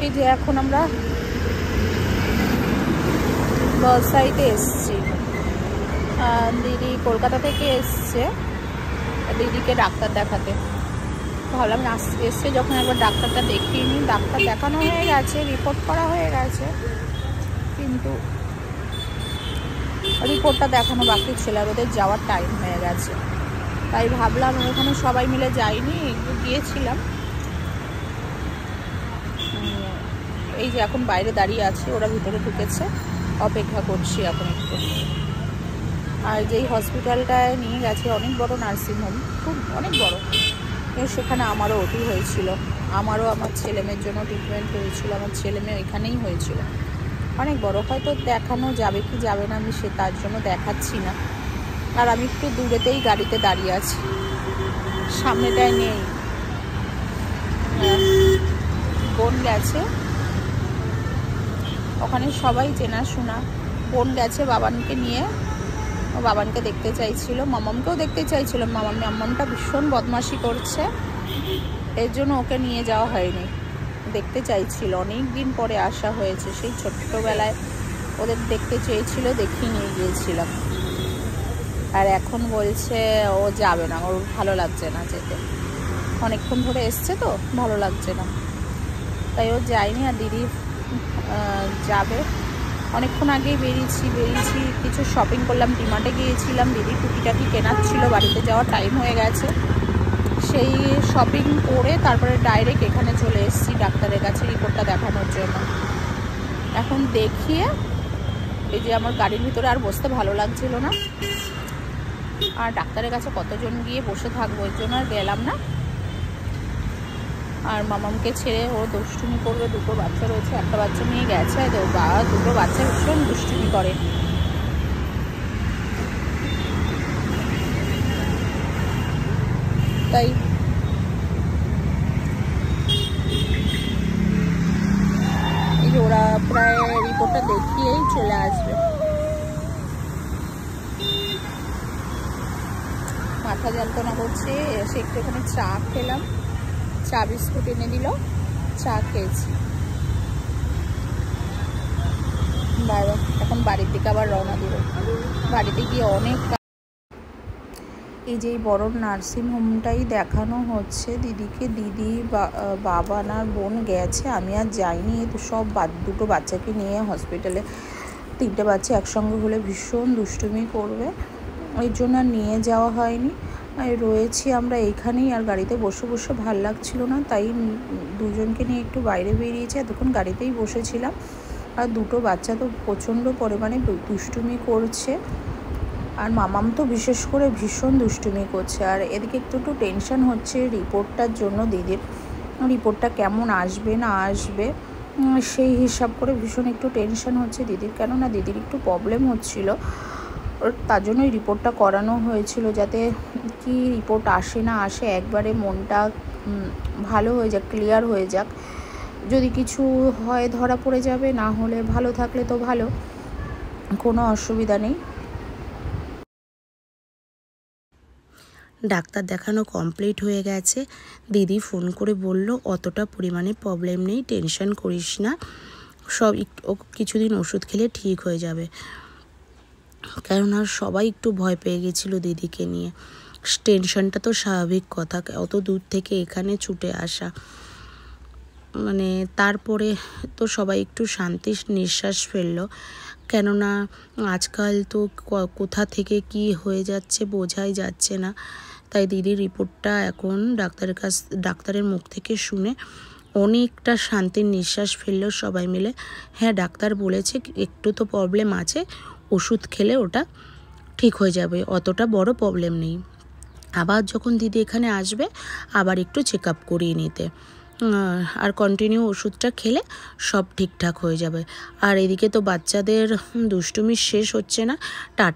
এই যে এখন আমরা বলসাইতে এসছি। দিদি কলকাতা থেকে এসছে দিদিকে ডাক্তার দেখাতে। ভাবলাম এসছে যখন একবার ডাক্তারটা দেখিয়ে নিই। ডাক্তার দেখানো হয়ে গেছে, রিপোর্ট করা হয়ে গেছে, কিন্তু রিপোর্টটা দেখানো বাকি ছিল আর ওদের যাওয়ার টাইম হয়ে গেছে। তাই ভাবলাম ওখানে সবাই মিলে যাইনি, গিয়েছিলাম। এই যে এখন বাইরে দাঁড়িয়ে আছি, ওরা ভিতরে ঢুকেছে, অপেক্ষা করছি এখন একটু। আর যেই হসপিটালটায় নিয়ে গেছে অনেক বড় নার্সিংহোম, খুব অনেক বড়। সেখানে আমারও ওটি হয়েছিল, আমারও আমার ছেলেমেয়ের জন্য ট্রিটমেন্ট হয়েছিল, আমার ছেলেমেয়ে ওইখানেই হয়েছিল। অনেক বড়, হয়তো দেখানো যাবে কি যাবে না আমি তার জন্য দেখাচ্ছি না। আর আমি একটু দূরেতেই গাড়িতে দাঁড়িয়ে আছি, সামনেটায় নেই। বোন গেছে ওখানে, সবাই চেনাশোনা। বোন গেছে বাবানকে নিয়ে, ও বাবানকে দেখতে চাইছিল, মামামকেও দেখতে চাইছিল। মামামটা ভীষণ বদমাশি করছে, এর জন্য ওকে নিয়ে যাওয়া হয়নি। দেখতে চাইছিল, অনেক দিন পরে আসা হয়েছে, সেই ছোট্টবেলায় ওদের দেখতে চেয়েছিল, দেখিয়ে নিয়ে গিয়েছিলাম। আর এখন বলছে ও যাবে না, ওর ভালো লাগছে না যেতে। অনেকক্ষণ ধরে এসছে তো, ভালো লাগছে না, তাই ও যায়নি। আর দিদি যাবে। অনেকক্ষণ আগেই বেরিয়েছি কিছু শপিং করলাম, ডিমার্টে গিয়েছিলাম, দিদি টুকিটাকি কেনার ছিল, বাড়িতে যাওয়ার টাইম হয়ে গেছে। সেই শপিং করে তারপরে ডাইরেক্ট এখানে চলে এসেছি ডাক্তারের কাছে রিপোর্টটা দেখানোর জন্য। এখন দেখিয়ে এই যে আমার গাড়ির ভিতরে আর বসতে ভালো লাগছিল না, আর ডাক্তারের কাছে কতজন গিয়ে বসে থাকবো, এর জন্য আর গেলাম না। আর মামামকে ছেড়ে ও দুষ্টুমি করবে, দুটো বাচ্চা রয়েছে, একটা বাচ্চা নিয়ে গেছে, দুটো বাচ্চা ভীষণ দুষ্টুমি করে। তাই এই যে ওরা প্রায় রিপোর্টটা দেখিয়েই চলে আসবে। মাথা যন্ত্রণা করছে, এসে একটুখানি চা খেলাম, চা বিস্কুট এনে দিল, চা খেয়েছি। এখন বাড়ির দিকে আবার রওনা দিব। বাড়িতে গিয়ে অনেক, এই যে বড় নার্সিংহোমটাই দেখানো হচ্ছে দিদিকে। দিদি বাবান আর বোন গেছে, আমি আর যাইনি। তো সব দুটো বাচ্চাকে নিয়ে হসপিটালে, তিনটে বাচ্চা একসঙ্গে হলে ভীষণ দুষ্টুমি করবে, ওই জন্য আর নিয়ে যাওয়া হয়নি। রয়েছি আমরা এইখানেই, আর গাড়িতে বসে বসে ভাল লাগছিল না, তাই দুজনকে নিয়ে একটু বাইরে বেরিয়েছি। এতক্ষণ গাড়িতেই বসেছিলাম। আর দুটো বাচ্চা তো প্রচণ্ড পরিমাণে দুষ্টুমি করছে, আর মামাম তো বিশেষ করে ভীষণ দুষ্টুমি করছে। আর এদিকে একটু টেনশন হচ্ছে রিপোর্টটার জন্য, দিদির রিপোর্টটা কেমন আসবে না আসবে সেই হিসাব করে ভীষণ একটু টেনশন হচ্ছে দিদির। কেননা দিদির একটু প্রবলেম হচ্ছিল, তার জন্যই রিপোর্টটা করানো হয়েছিল, যাতে কি রিপোর্ট আসে না আসে একবারে মনটা ভালো হয়ে যাক, ক্লিয়ার হয়ে যাক। যদি কিছু হয় ধরা পড়ে যাবে, না হলে ভালো থাকলে তো ভালো, কোনো অসুবিধা নেই। ডাক্তার দেখানো কমপ্লিট হয়ে গেছে। দিদি ফোন করে বলল অতটা পরিমাণে প্রবলেম নেই, টেনশন করিস না, সব কিছুদিন ওষুধ খেলে ঠিক হয়ে যাবে। কেননা সবাই একটু ভয় পেয়ে গেছিলো দিদিকে নিয়ে। টেনশনটা তো স্বাভাবিক কথা, অত দূর থেকে এখানে ছুটে আসা, মানে তারপরে তো সবাই একটু শান্তির নিঃশ্বাস ফেললো। কেননা আজকাল তো কোথা থেকে কি হয়ে যাচ্ছে বোঝাই যাচ্ছে না। তাই দিদির রিপোর্টটা এখন ডাক্তারের মুখ থেকে শুনে অনেকটা শান্তির নিঃশ্বাস ফেললো সবাই মিলে। হ্যাঁ, ডাক্তার বলেছে একটু তো প্রবলেম আছে, ওষুধ খেলে ওটা ঠিক হয়ে যাবে, অতটা বড় প্রবলেম নেই। আবার যখন দিদি এখানে আসবে আবার একটু চেক আপ করিয়ে নিতে, আর কন্টিনিউ ওষুধটা খেলে সব ঠিকঠাক হয়ে যাবে। আর এদিকে তো বাচ্চাদের দুষ্টুমি শেষ হচ্ছে না। টাটা।